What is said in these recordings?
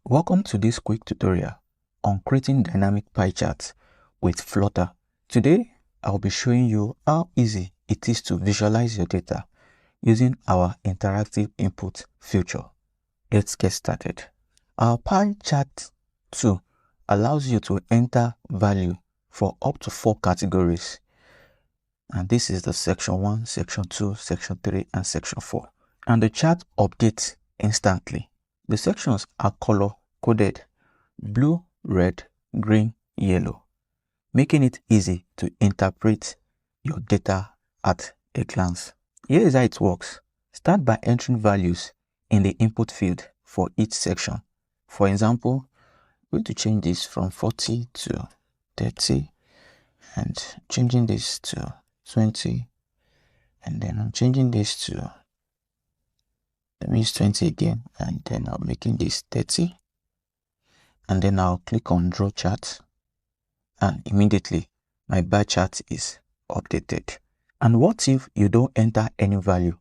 Welcome to this quick tutorial on creating dynamic pie charts with Flutter. Today, I'll be showing you how easy it is to visualize your data using our interactive input feature. Let's get started. Our pie chart tool allows you to enter value for up to 4 categories. And this is the section 1, section 2, section 3, and section 4. And the chart updates instantly. The sections are color coded: blue, red, green, yellow, making it easy to interpret your data at a glance. Here is how it works. Start by entering values in the input field for each section. For example, I'm going to change this from 40 to 30 and changing this to 20, and then I'm changing this to, that means 20 again, and then I'm making this 30, and then I'll click on draw chart, and immediately my bar chart is updated. And what if you don't enter any value?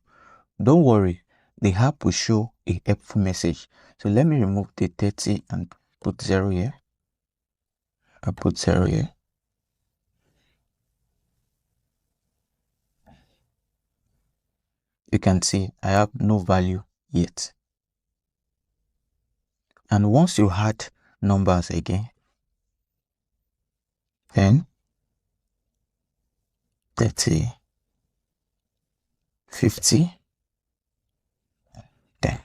Don't worry, the app will show a helpful message. So let me remove the 30 and put 0 here. I put 0 here. You can see I have no value yet. And once you add numbers again, 10, 30, 50, 10.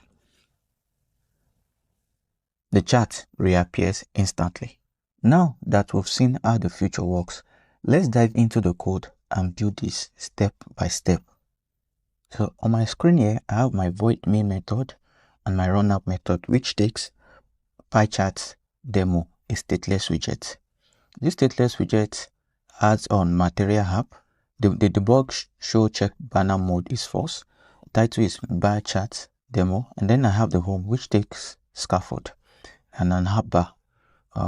The chart reappears instantly. Now that we've seen how the feature works, let's dive into the code and build this step by step. So on my screen here, I have my void main method and my runup method, which takes pie charts demo, a stateless widget. This stateless widget adds on material app. The debug show check banner mode is false. Title is bar chart demo, and then I have the home, which takes scaffold, and an app bar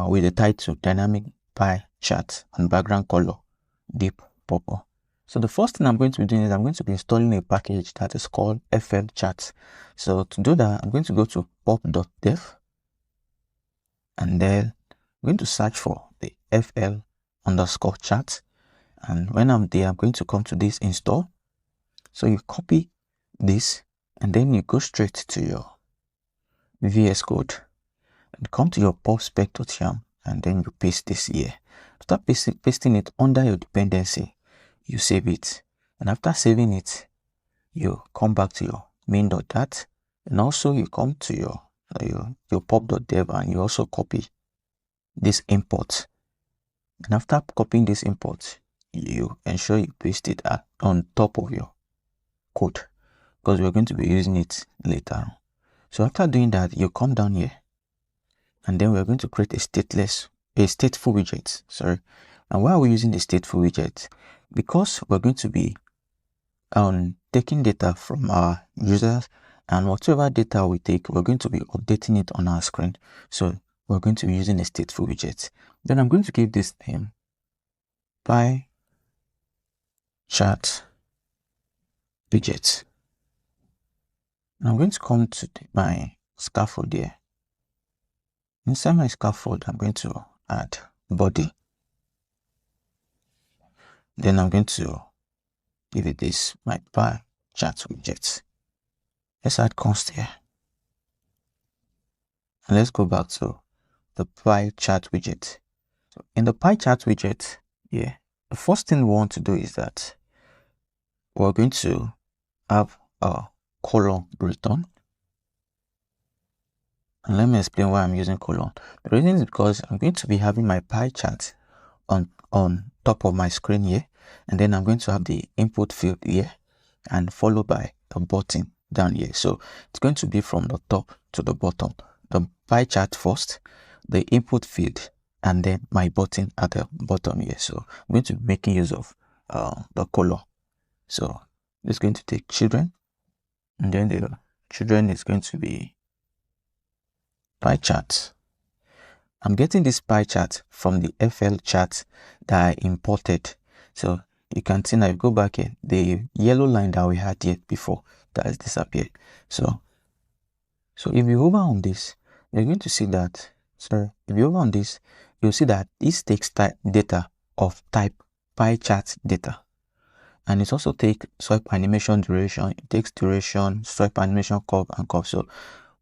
with the title dynamic pie chart and background color deep purple. So the first thing I'm going to be doing is I'm going to be installing a package that is called FL chart. So to do that, I'm going to go to pop.dev, and then I'm going to search for the FL_chart. And when I'm there, I'm going to come to this install. So you copy this, and then you go straight to your VS Code and come to your pop-spec.yam, and then you paste this here. After pasting it under your dependency, you save it. And after saving it, you come back to your main.dat, and also you come to your pop.dev, and you also copy this import. And after copying this import, you ensure you paste it on top of your code, because we're going to be using it later. So after doing that, you come down here, and then we're going to create a stateful widget. And why are we using the stateful widget? Because we're going to be taking data from our users, and whatever data we take, we're going to be updating it on our screen. So we're going to be using a stateful widget. Then I'm going to give this name pie chart widget. And I'm going to come to my scaffold here. Inside my scaffold, I'm going to add body. Then I'm going to give it this, my pie chart widget. Let's add const here. And let's go back to the pie chart widget. So in the pie chart widget, the first thing we want to do is that we're going to have a column return. And let me explain why I'm using column. The reason is because I'm going to be having my pie chart on top of my screen here, and then I'm going to have the input field here, and followed by a button down here. So it's going to be from the top to the bottom. The pie chart first, the input field, and then my button at the bottom here. So I'm going to be making use of the color. So it's going to take children, and then the children is going to be pie chart. I'm getting this pie chart from the FL chart that I imported. So you can see now, if you go back here, the yellow line that we had here before, that has disappeared. So if you hover on this, you're going to see that, sorry, if you go on this, you'll see that this takes data of type pie chart data. And it also takes swipe animation duration, it takes duration, swipe animation curve and curve. So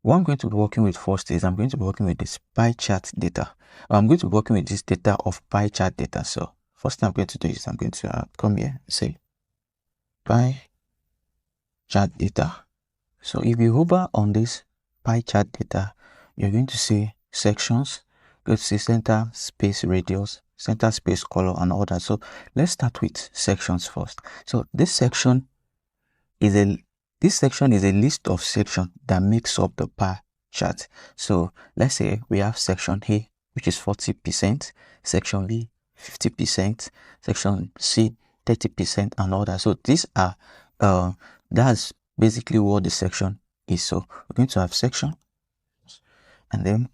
what I'm going to be working with first is I'm going to be working with this pie chart data. I'm going to be working with this data of pie chart data. So first thing I'm going to do is I'm going to come here and say pie chart data. So if you hover on this pie chart data, you're going to see sections, go to see center, space, radius, center, space, color, and all that. So let's start with sections first. So this section is a list of sections that makes up the pie chart. So let's say we have section A, which is 40%, section B 50%, section C 30%, and all that. So these are that's basically what the section is. So we're going to have section, and then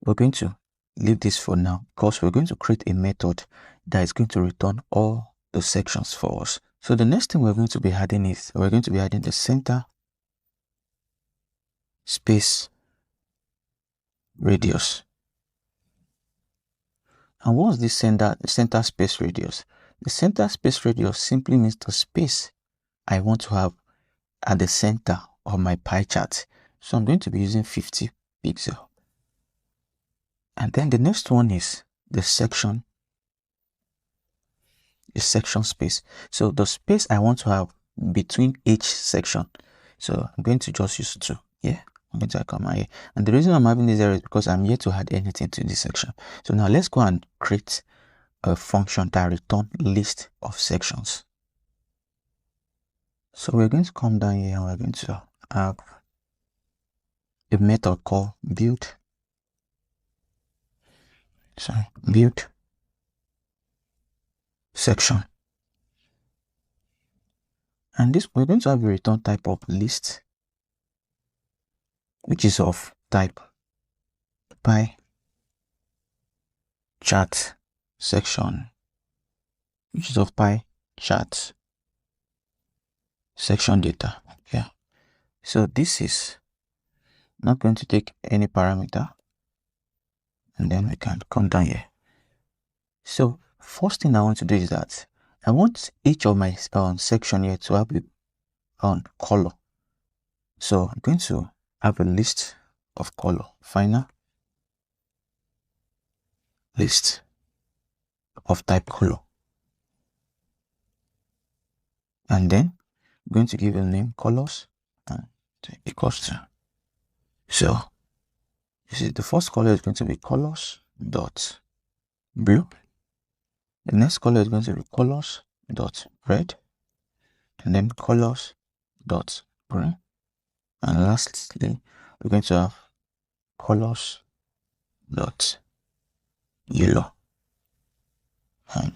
we're going to leave this for now because we're going to create a method that is going to return all the sections for us. So the next thing we're going to be adding is we're going to be adding the center, space, radius. And what's this center space radius? The center space radius simply means the space I want to have at the center of my pie chart. So I'm going to be using 50 pixels. And then the next one is the section space. So the space I want to have between each section. So I'm going to just use 2. Yeah, I'm going to come here. And the reason I'm having this error is because I'm yet to add anything to this section. So now let's go and create a function that return list of sections. So we're going to come down here and we're going to have a method called build section. And this we're going to have a return type of list, which is of type pie chart section, which is of pie chart section data. Yeah. So this is not going to take any parameter, and then we can come down here. So first thing I want to do is that I want each of my section here to have a color. So I'm going to have a list of color, final list of type color, and then I'm going to give a name colors and equals to. So you see the first color is going to be colors dot blue. The next color is going to be colors dot red, and then colors dot green, and lastly we're going to have colors dot yellow. And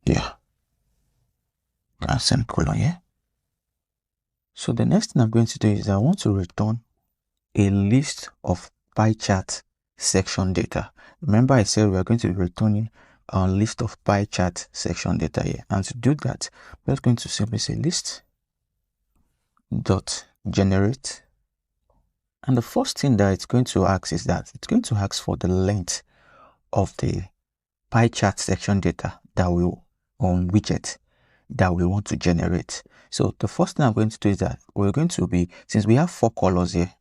yeah, and semicolon. Yeah. So the next thing I'm going to do is I want to return a list of pie chart section data. Remember I said we are going to be returning a list of pie chart section data here, and to do that we're going to simply say list dot generate, and the first thing that it's going to ask is that it's going to ask for the length of the pie chart section data that we on widget that we want to generate. So the first thing I'm going to do is that we're going to be, since we have 4 colors here,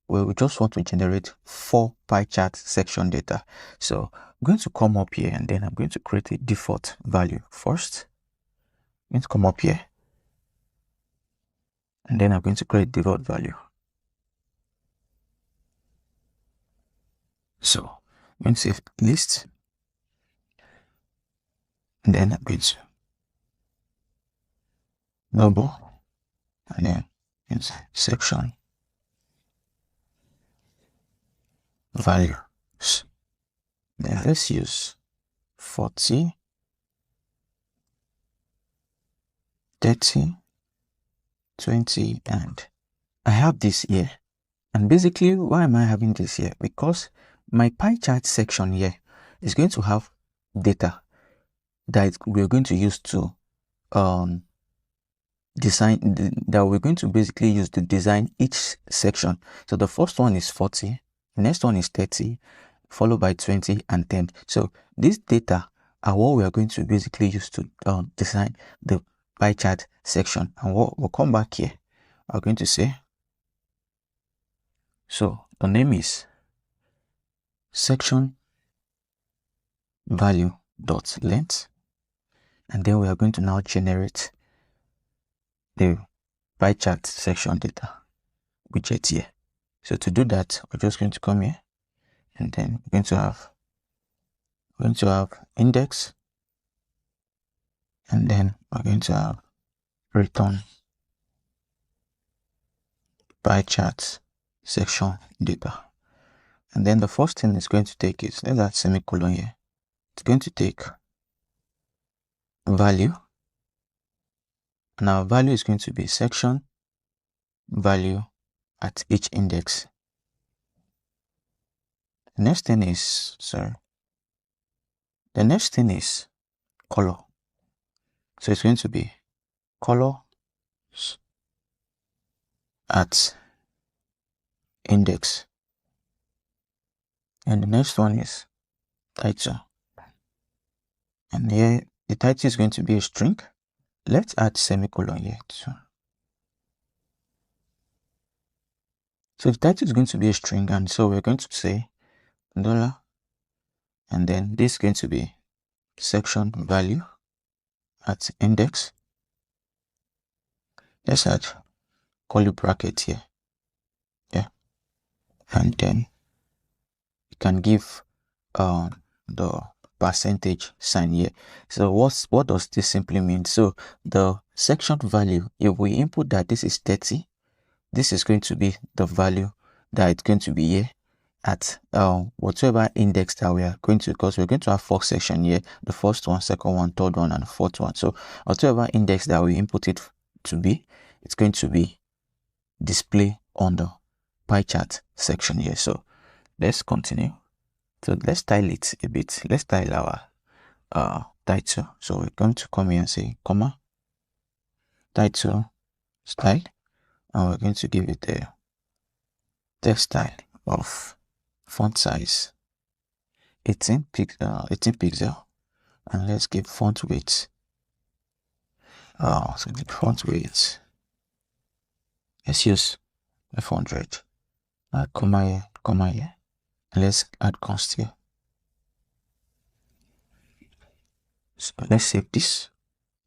we just want to generate 4 pie chart section data. So I'm going to come up here and then I'm going to create a default value first. I'm going to come up here and then I'm going to create default value. So I'm going to say list, and then I'm going to double, and then inside section values. Then let's use 40, 30, 20, and I have this here. And basically, why am I having this here? Because my pie chart section here is going to have data that we're going to use to that we're going to basically use to design each section. So the first one is 40, Next one is 30, followed by 20 and 10. So these data are what we are going to basically use to design the pie chart section. And what we'll come back here, we're going to say, so the name is section value dot length, and then we are going to now generate the pie chart section data widget here. So to do that, we're just going to come here, and then we're going to have index, and then we're going to have return pie chart section data. And then the first thing it's going to take is, let's add semicolon here. It's going to take value, and our value is going to be section value at each index. The next thing is color. So it's going to be color at index. And the next one is title. And here the title is going to be a string. Let's add semicolon here too. So the title is going to be a string, and so we're going to say $, and then this is going to be section value at index. Let's add curly bracket here. Yeah. And then you can give the percentage sign here. So what does this simply mean? So the section value, if we input that this is 30, this is going to be the value that it's going to be here at whatever index that we are going to, because we're going to have 4 sections here: the first one, second one, third one, and the fourth one. So whatever index that we input it to be, it's going to be display on the pie chart section here. So let's continue. So let's style it a bit. Let's style our title. So we're going to come here and say comma title style, and we're going to give it a text style of font size 18 pixel, and let's give font weight so the font weight, let's use 500. Comma here, and let's add const here. So let's save this,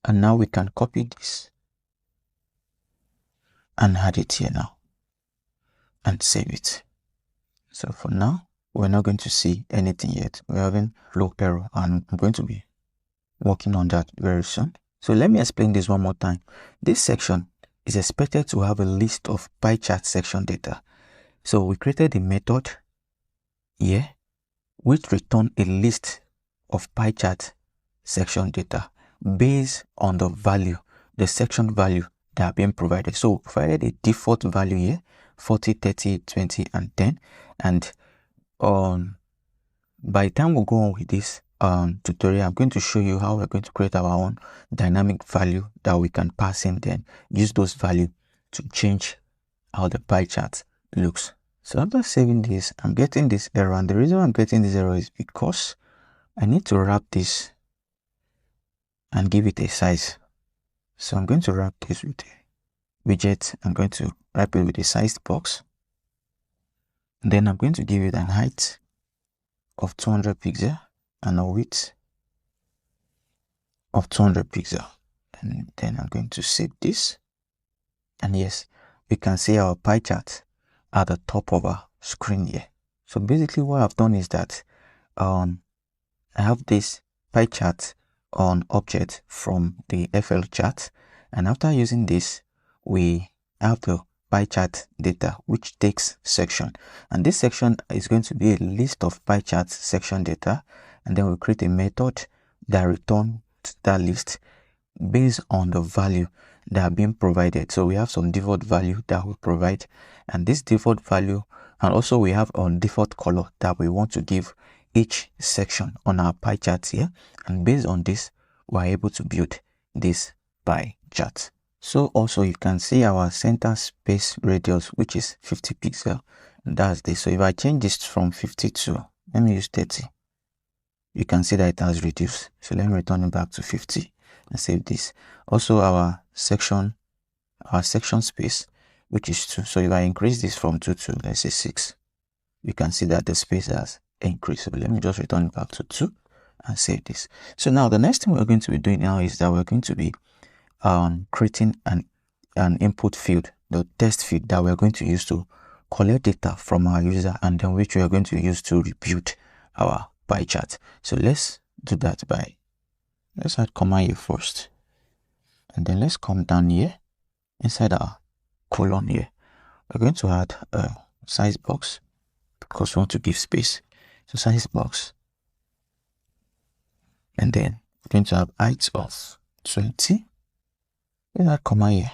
and now we can copy this and add it here now and save it. So for now, we're not going to see anything yet. We're having flow error, and I'm going to be working on that very soon. So let me explain this one more time. This section is expected to have a list of pie chart section data. So we created a method here which return a list of pie chart section data based on the value, the section value that are being provided. So we provided a default value here, 40, 30, 20, and 10. And by the time we go on with this tutorial, I'm going to show you how we're going to create our own dynamic value that we can pass in, then use those values to change how the pie chart looks. So after saving this, I'm getting this error, and the reason I'm getting this error is because I need to wrap this and give it a size. So I'm going to wrap this with a widget. I'm going to wrap it with a sized box. And then I'm going to give it an height of 200 pixels and a width of 200 pixels. And then I'm going to save this. And yes, we can see our pie chart at the top of our screen here. So basically what I've done is that I have this pie chart on object from the FL chart, and after using this, we have the pie chart data which takes section, and this section is going to be a list of pie chart section data, and then we create a method that returns that list based on the value that are being provided. So we have some default value that we provide, and this default value, and also we have a default color that we want to give each section on our pie chart here, and based on this we're able to build this pie chart. So also you can see our center space radius, which is 50 pixels, That's this. So if I change this from 50 to, let me use 30, you can see that it has reduced. So let me return it back to 50 and save this. Also our section space, which is 2. So if I increase this from 2 to, let's say, 6, you can see that the space has increased. So let me just return it back to 2 and save this. So now the next thing we're going to be doing now is that we're going to be creating an input field, the test field that we're going to use to collect data from our user, and then which we are going to use to rebuild our pie chart. So let's do that by, let's add comma here first, and then let's come down here inside our colon here. We're going to add a size box because we want to give space. So size box, and then we're going to have height of 20. Let's add comma here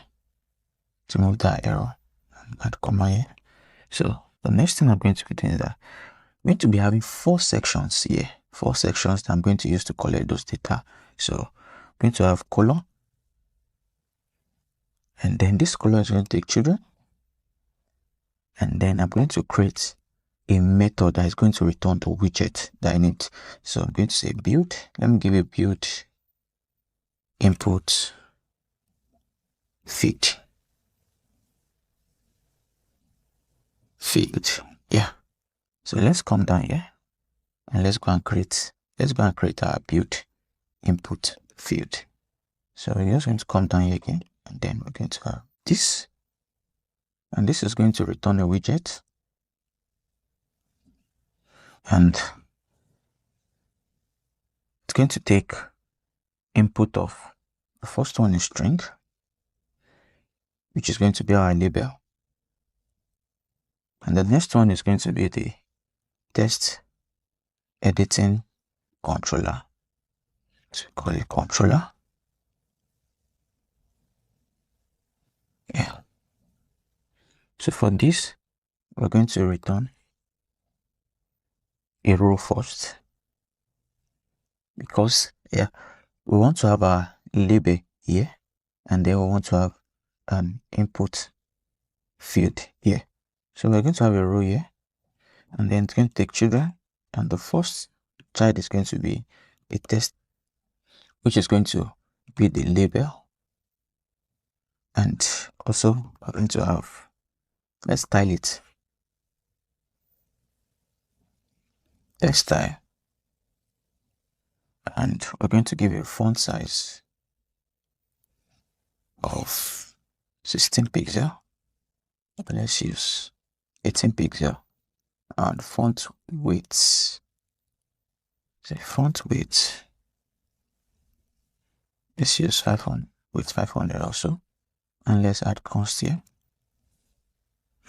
to move that error, and add comma here. So the next thing I'm going to be doing is that I'm going to be having 4 sections here, 4 sections that I'm going to use to collect those data. So I'm going to have colon, and then this colon is going to take children, and then I'm going to create a method that is going to return the widget that I need. So I'm going to say build. Let me give it build input field. Yeah. So let's come down here and let's go and create our build input field. So we're just going to come down here again, and then we're going to have this, and this is going to return a widget, and it's going to take input of, the first one is string, which is going to be our label, and the next one is going to be the test editing controller. So we call it controller. Yeah. So for this, we're going to return a row first, because we want to have our label here, and then we want to have an input field here. So we're going to have a row here, and then it's going to take children, and the first child is going to be a test, which is going to be the label, and also we're going to have, let's style it, test style, and we're going to give a font size of 16 pixel. Let's use 18 pixel, and font weight, let's use 500 with 500 also, and let's add const here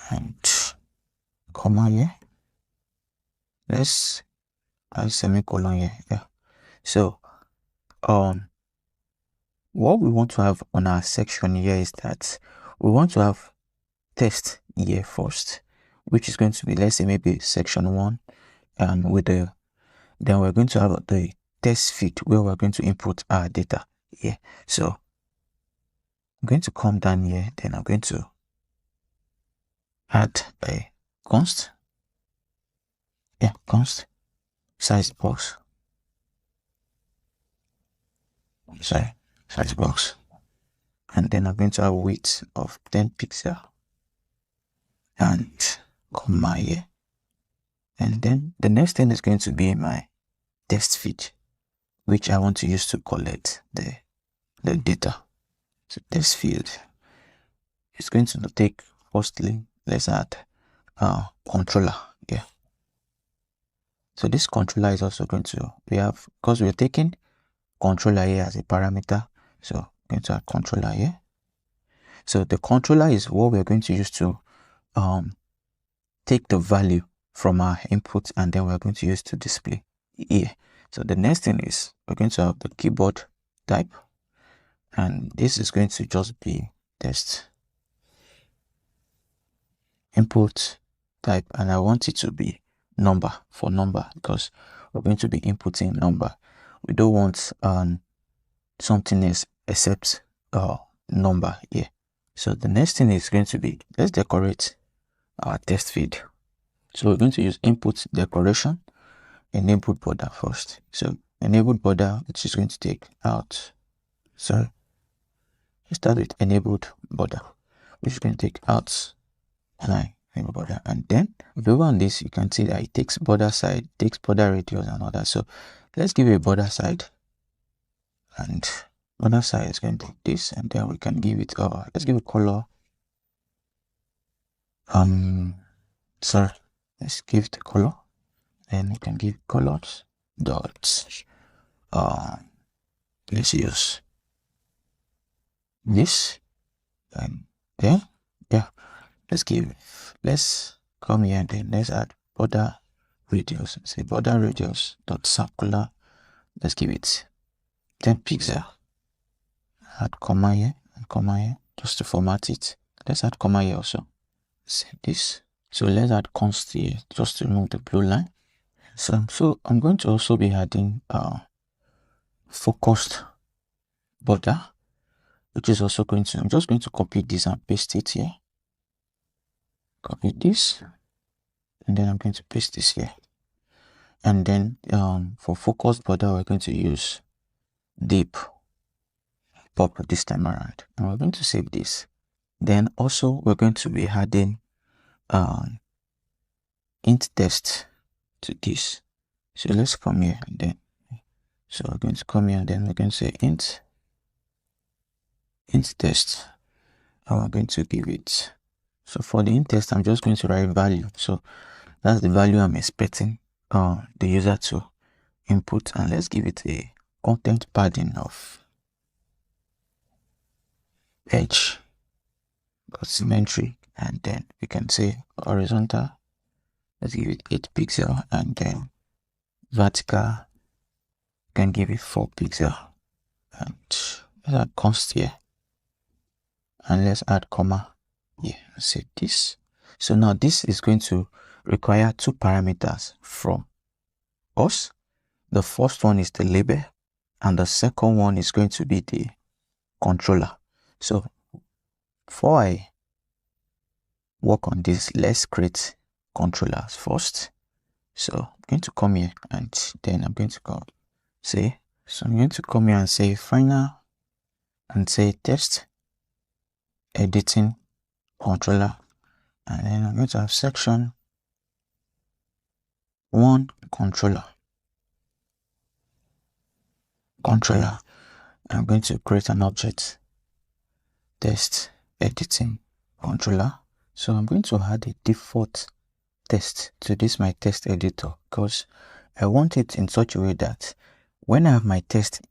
and comma here. Let's add semicolon here. Yeah. So what we want to have on our section here is that we want to have test here first, which is going to be, let's say, maybe section 1, and with the, then we're going to have the test field where we're going to input our data here. So I'm going to come down here, then I'm going to add a const size box, size box, and then I'm going to have width of 10 pixel and comma here, and then the next thing is going to be my test feed, which I want to use to collect the data. So test field is going to take, firstly, let's add controller here. So this controller is also going to, because we're taking controller here as a parameter, so I'm going to add controller here. So the controller is what we're going to use to take the value from our input, and then we're going to use to display here. So the next thing is we're going to have the keyboard type, and this is going to just be test input type, and I want it to be number, for number, because we're going to be inputting number. We don't want something else except number here. So the next thing is going to be, let's decorate our test feed So we're going to use input decoration, enabled border first. So enabled border, which is going to take out, sorry, let's start with enabled border, which is going to take out line, enabled border. And then if you go on this, you can see that it takes border side, takes border radius and all that. So let's give it a border side, and border side is going to take this, and then we can give it, let's give it color. Sorry, let's give it a color. Then we can give colors dots. Let's use this, and then yeah, let's come here and then let's add border radius. Say border radius dot circular. Let's give it 10 pixel. Add comma here and comma here just to format it. Let's add comma here also. Save this. So let's add const here just to remove the blue line. So I'm going to also be adding focused border, which is also going to, I'm just going to copy this and paste it here. Copy this, and then I'm going to paste this here. And then for focused border, we're going to use deep pop this time around, and we're going to save this. Then also we're going to be adding int text to this. So let's come here, and then so we're going to come here, and then we're going to say int text, and we're going to give it, so for the int text I'm just going to write value. So that's the value I'm expecting the user to input, and let's give it a content padding of edge symmetry, and then we can say horizontal, let's give it 8 pixel, and then vertical can give it 4 pixel, and let's add const here, and let's add comma here. Say this. So now this is going to require 2 parameters from us. The first one is the label, and the second one is going to be the controller. So before I work on this, let's create controllers first. So I'm going to come here, and then I'm going to go say, so I'm going to come here and say final, and say text editing controller, and then I'm going to have section 1 controller. I'm going to create an object text editing controller. So I'm going to add a default text to this my text editor, because I want it in such a way that when I have my text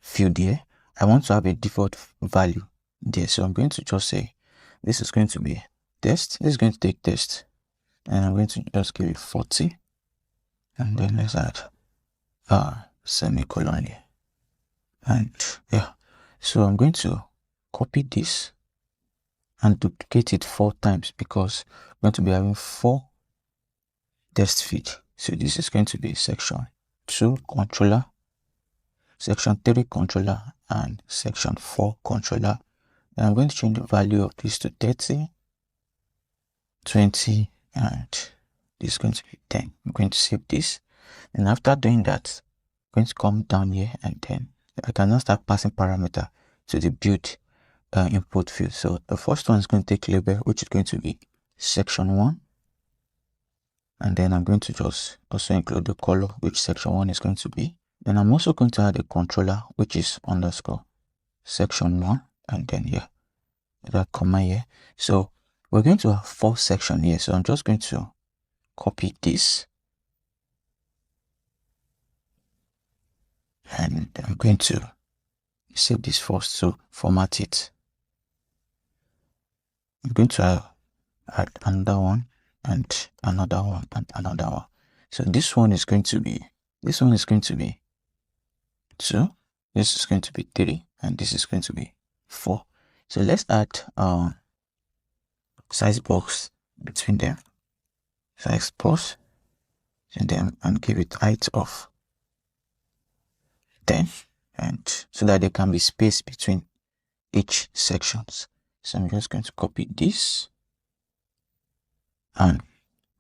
field here, I want to have a default value there. So I'm going to just say this is going to be text, this is going to take text, and I'm going to just give it 40, and then let's add semicolon here. And yeah, so I'm going to copy this and duplicate it 4 times, because we're going to be having 4 text feed. So this is going to be section 2 controller, section 3 controller, and section 4 controller. And I'm going to change the value of this to 30, 20, and this is going to be 10. I'm going to save this, and after doing that, I'm going to come down here, and then I can now start passing parameter to the build input field. So the first one is going to take label, which is going to be section 1, and then I'm going to just also include the color, which section 1 is going to be. Then I'm also going to add a controller, which is underscore section 1, and then here that comma here. So we're going to have 4 sections here, so I'm just going to copy this, and I'm going to save this first to format it. I'm going to add another one, and another one, and another one. So this one is going to be 2, this is going to be 3, and this is going to be 4. So let's add size box between them, size box, and then and give it height of 10, and so that there can be space between each sections. So I'm just going to copy this and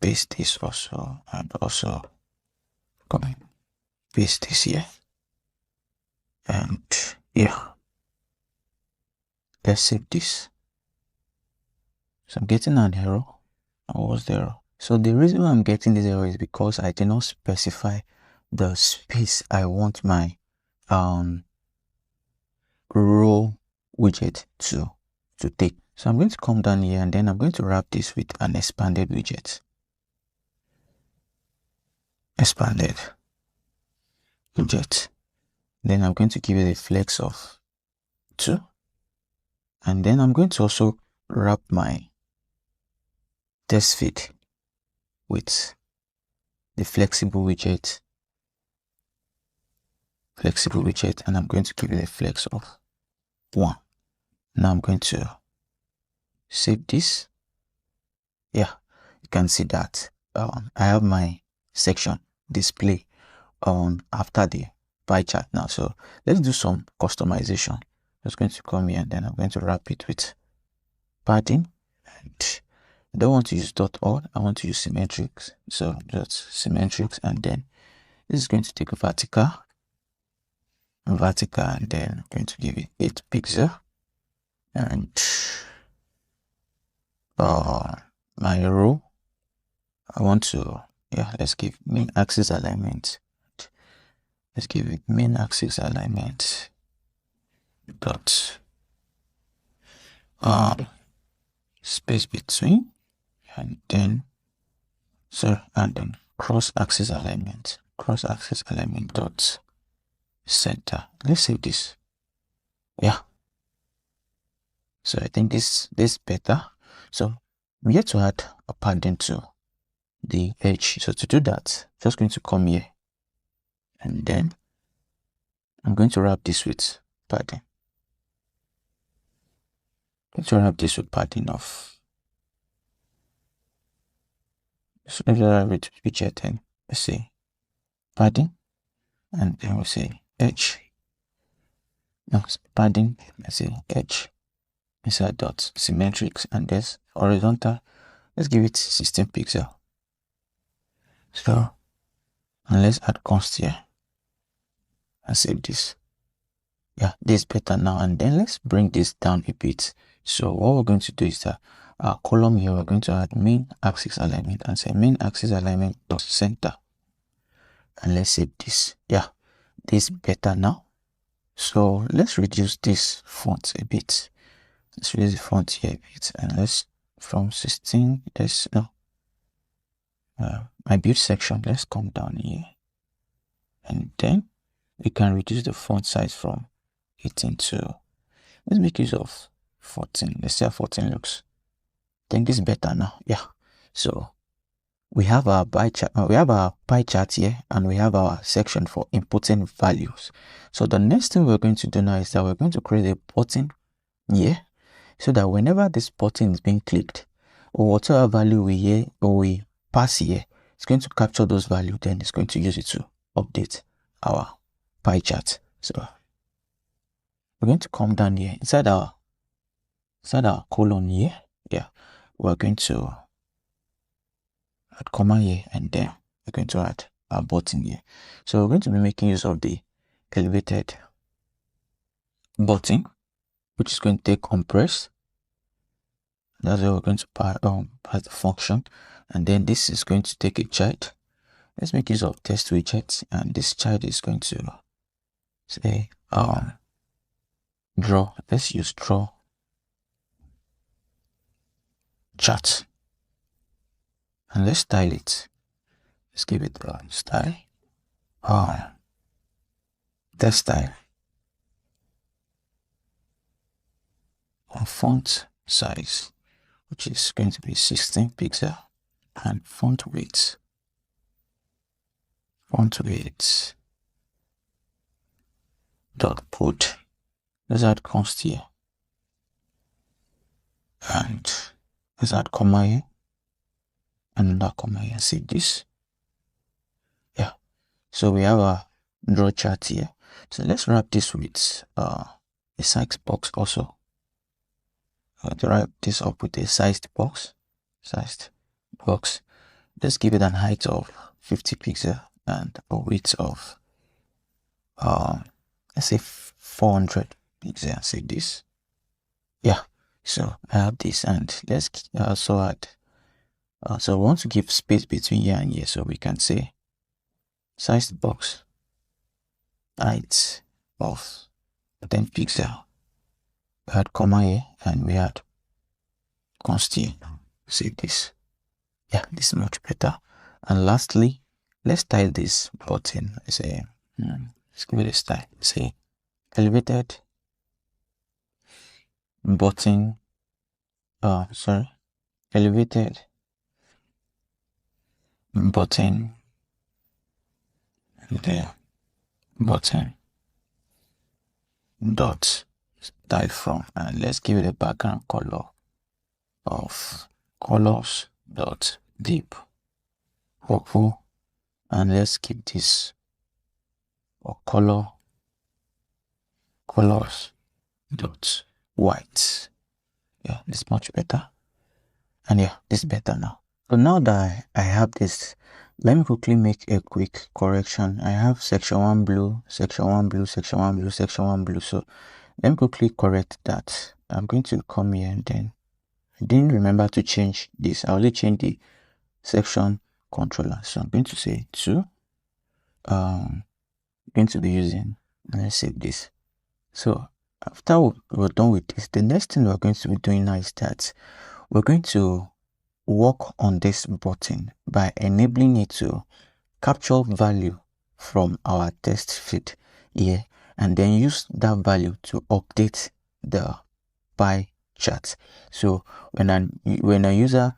paste this also, and also come and paste this here. And yeah, let's save this. So I'm getting an error. What was the error? So the reason why I'm getting this error is because I did not specify the space I want my row widget to take. So I'm going to come down here, and then I'm going to wrap this with an expanded widget. Expanded widget. Then I'm going to give it a flex of 2. And then I'm going to also wrap my test feed with the flexible widget, and I'm going to give it a flex of 1. Now I'm going to save this. Yeah, you can see that I have my section display after the pie chart now. So let's do some customization. I'm just going to come here, and then I'm going to wrap it with padding, and I don't want to use .all, I want to use symmetrics. So just symmetrics, and then this is going to take a vertical, and then I'm going to give it 8 pixels. And my row, I want to, let's give main axis alignment. Let's give it main axis alignment dot space between, and then cross axis alignment dot center. Let's save this. Yeah, so I think this better. So we have to add a padding to the edge. So to do that, just going to come here, and then I'm going to wrap this with padding. Let's wrap this with padding of, so let's wrap it with widget, let's say padding, and then we'll say edge. No, padding, let's say edge inside dot symmetrics, and this horizontal, let's give it 16 pixels. So, and let's add const here and save this. Yeah, this is better now. And then let's bring this down a bit. So what we're going to do is that our column here, we're going to add main axis alignment, and say main axis alignment dot center, and let's save this. Yeah, this is better now. So let's reduce this font a bit. Let's reduce the font here a bit, and let's from 16, let's my build section, let's come down here, and then we can reduce the font size from 18 to, let's make use of 14. Let's see how 14 looks. I think this is better now. Yeah, so we have our pie chart here, and we have our section for inputting values. So the next thing we're going to do now is that we're going to create a button here, so that whenever this button is being clicked, or whatever value we pass here, it's going to capture those values, then it's going to use it to update our pie chart. So we're going to come down here inside our column here. Yeah, we're going to add comma here, and then we're going to add our button here. So we're going to be making use of the elevated button, which is going to take compress. That's where we're going to pass the function, and then this is going to take a child. Let's make use of test widget, and this child is going to say draw. Let's use draw chart, and let's style it. Let's give it a style. Test style. Font size, which is going to be 16 pixels, and font weight dot put. Let's add const here, and let's add comma here, and another comma here. See this? Yeah, so we have a draw chart here. So let's wrap this with a size box also. To wrap this up with a sized box, let's give it an height of 50 pixels and a width of let's say 400 pixels. Say this. Yeah, so I have this, and let's also add so we want to give space between here and here, so we can say size box height of 10 pixels. We had comma here and we had const here. Save this. Yeah, this is much better. And lastly, let's style this button. Let's say let's give it a style. Say elevated button. Elevated button. There, button dot style from, and let's give it a background color of colors dot deep purple, and let's keep this or colors dot white. Yeah, this is much better, and yeah, this is better now. So now that I have this, let me quickly make a quick correction. I have section 1 blue, section 1 blue, section 1 blue, section 1 blue. So let me quickly correct that. I'm going to come here, and then I didn't remember to change this. I only changed the section controller. So I'm going to say 2. Going to be using, let's save this. So after we're done with this, the next thing we're going to be doing now is that we're going to work on this button by enabling it to capture value from our text feed here, and then use that value to update the pie chart. So when a user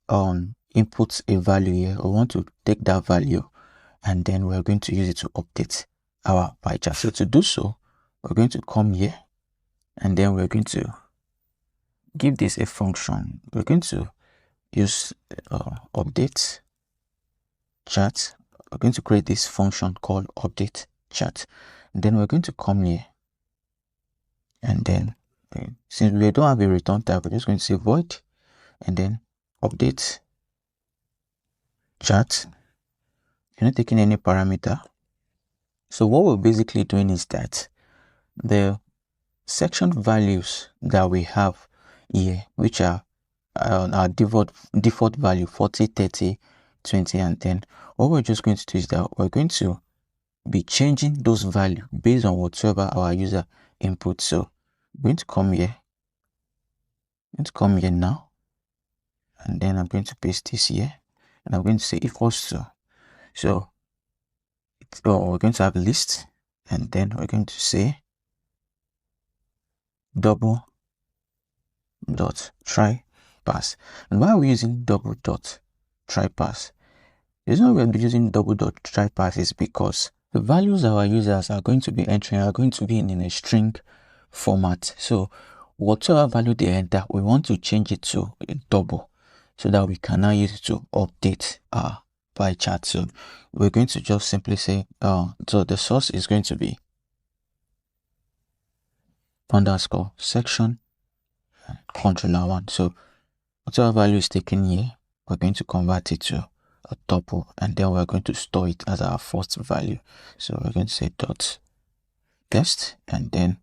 inputs a value here, we want to take that value and then we're going to use it to update our pie chart. So to do so, we're going to come here, and then we're going to give this a function. We're going to use update chart. We're going to create this function called update chart. And then we're going to come here, and then since we don't have a return type, we're just going to say void and then update chart. You're not taking any parameter. So what we're basically doing is that the section values that we have here, which are our default value 40, 30, 20, and 10, what we're just going to do is that we're going to be changing those values based on whatever our user input. So I'm going to come here, now, and then I'm going to paste this here, and I'm going to say equals to. So we're going to have a list, and then we're going to say double dot try pass. And why are we using double dot try pass? The reason we'll be using double dot try pass is because the values our users are going to be entering are going to be in a string format. So whatever value they enter, we want to change it to a double so that we can now use it to update our pie chart. So we're going to just simply say so the source is going to be underscore section controller 1. So whatever value is taken here, we're going to convert it to a tuple, and then we're going to store it as our first value. So we're going to say dot test, and then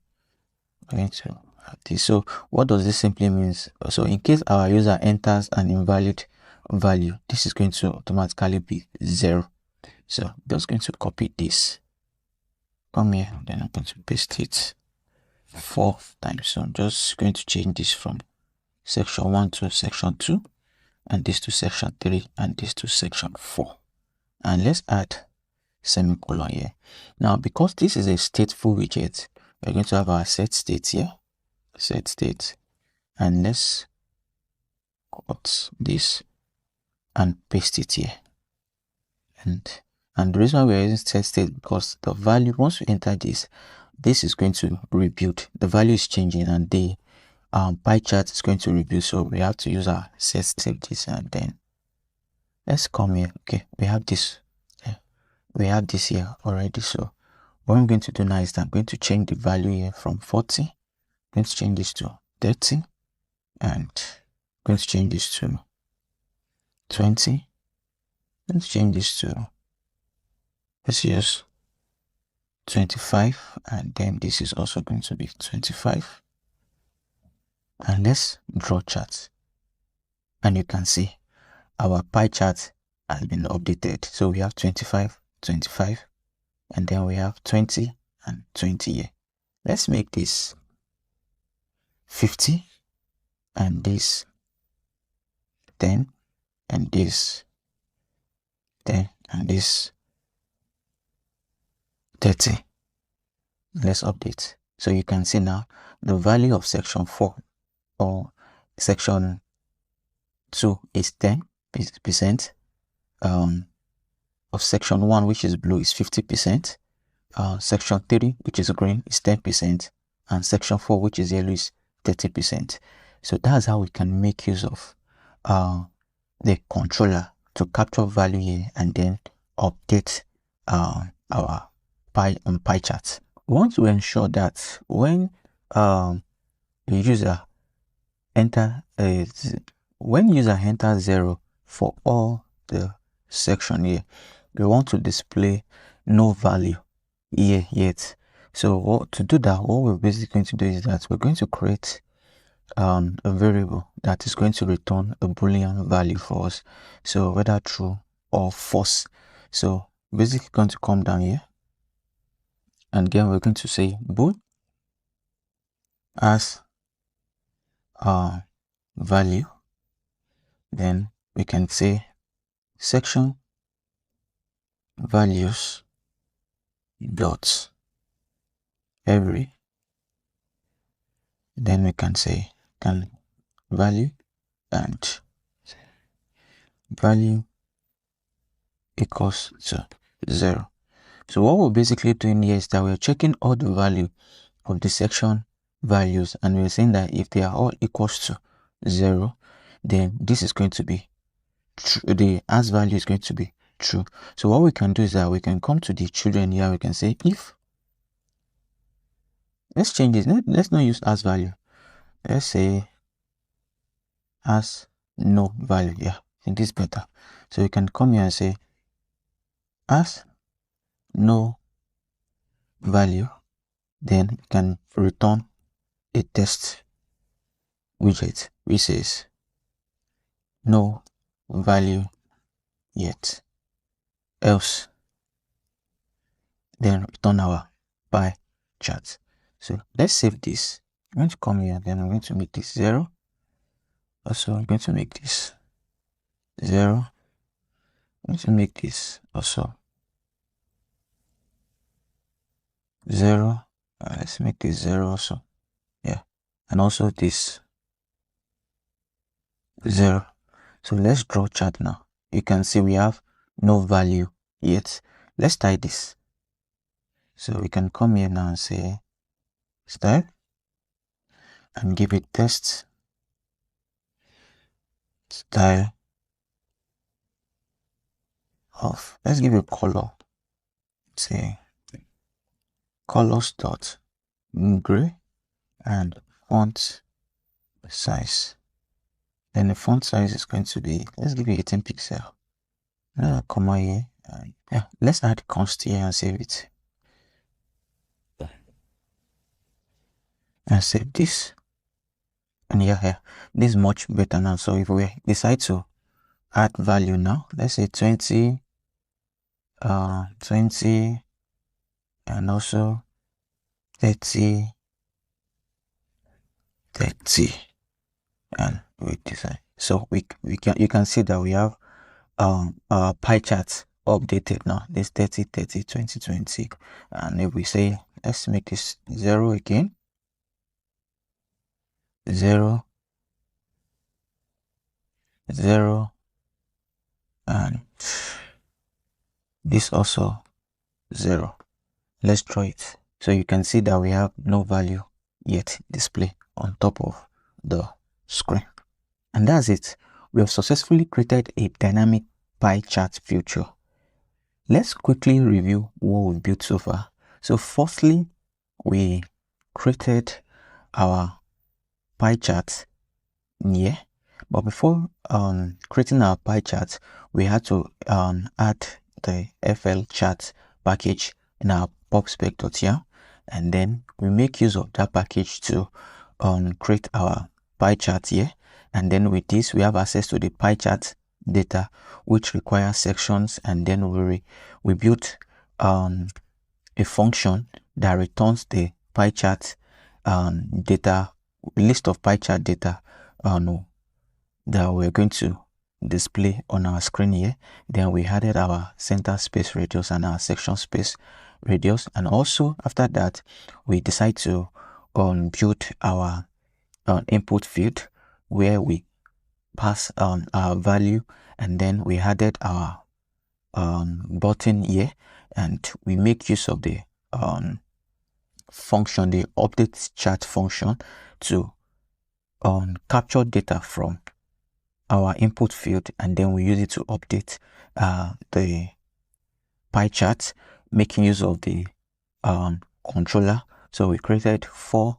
we're going to have this. So what does this simply means? So in case our user enters an invalid value, this is going to automatically be 0. So I'm just going to copy this, come here, then I'm going to paste it 4 times. So I'm just going to change this from section 1 to section 2, and this to section 3, and this to section 4. And let's add semicolon here. Now, because this is a stateful widget, we're going to have our set state here, set state, and let's cut this and paste it here. And the reason why we're using set state, because the value, once we enter this is going to rebuild. The value is changing, and the pie chart is going to rebuild. So we have to use our set state this, and then let's come here. Okay, we have this. We have this here already. So what I'm going to do now is that I'm going to change the value here from 40. I'm going to change this to 30, and I'm going to change this to 20, let's change this to, let's use 25, and then this is also going to be 25. And let's draw charts, and you can see our pie chart has been updated. So we have 25, 25, and then we have 20 and 20 here. Let's make this 50, and this 10, and this 10, and this 30. Let's update. So you can see now the value of section 4 or section 2 is 10%. Of section 1, which is blue, is 50%. Section 3, which is green, is 10%. And section 4, which is yellow, is 30%. So that's how we can make use of the controller to capture value here and then update our pie chart. We want to ensure that when the user enters 0 for all the section here, we want to display no value here yet. So to do that, what we're basically going to do is that we're going to create a variable that is going to return a Boolean value for us, so whether true or false. So basically going to come down here, and again we're going to say bool as value. Then we can say section values dot every. Then we can say value and value equals to 0. So what we're basically doing here is that we're checking all the value of the section values, and we're saying that if they are all equals to 0, then this is going to be true. The as value is going to be true. So what we can do is that we can come to the children here. We can say if, let's change this. Let's not use as value. Let's say as no value. Yeah, I think this is better. So you can come here and say as no value, then you can return a test widget which says no value yet, else, then return our pie chart. So let's save this. I'm going to come here, then I'm going to make this 0. Also, I'm going to make this 0. I'm going to make this also 0. Let's make this 0 also. Yeah. And also this 0. So let's draw chart now. You can see we have no value yet. Let's type this. So we can come here now and say style and give it test style of, let's give it color, say colors dot gray, and font size. Then the font size is going to be, let's give it 18 pixel. Comma here. Yeah, let's add const here and save it. And save this. And yeah, this is much better now. So if we decide to add value now, let's say 20, 20, and also 30, 30, and we decide. So you can see that we have our pie chart updated now. This 30, 30, 20, 20, and if we say let's make this 0 again, 0, 0, and this also 0. Let's draw it. So you can see that we have no value yet display on top of the screen. And that's it. We have successfully created a dynamic pie chart feature. Let's quickly review what we've built so far. So firstly, we created our pie chart here. But before creating our pie chart, we had to add the FL chart package in our popspec.yam, and then we make use of that package to create our pie chart here. And then with this, we have access to the pie chart data, which requires sections, and then we built a function that returns the pie chart data, list of pie chart data that we're going to display on our screen here. Then we added our center space radius and our section space radius, and also after that we decide to build our input field where we pass our value, and then we added our button here, and we make use of the function, the update chart function, to capture data from our input field, and then we use it to update the pie chart, making use of the controller. So we created 4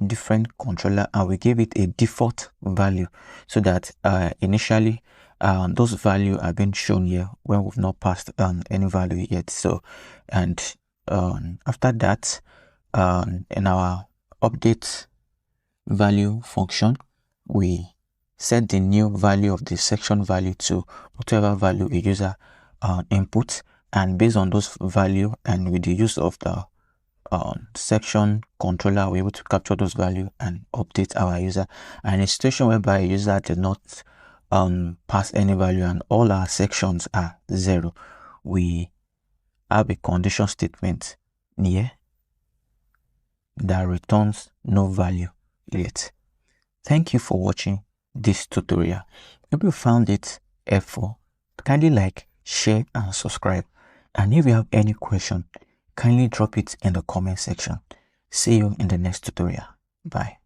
different controller, and we gave it a default value so that initially those value are being shown here when we've not passed any value yet. So, and after that, in our update value function, we set the new value of the section value to whatever value a user inputs, and based on those value and with the use of the section controller, we're able to capture those value and update our user. And in a situation whereby a user did not pass any value and all our sections are 0, we have a condition statement here that returns no value yet. Thank you for watching this tutorial. If you found it helpful, kindly like, share and subscribe. And if you have any question, kindly drop it in the comment section. See you in the next tutorial. Bye.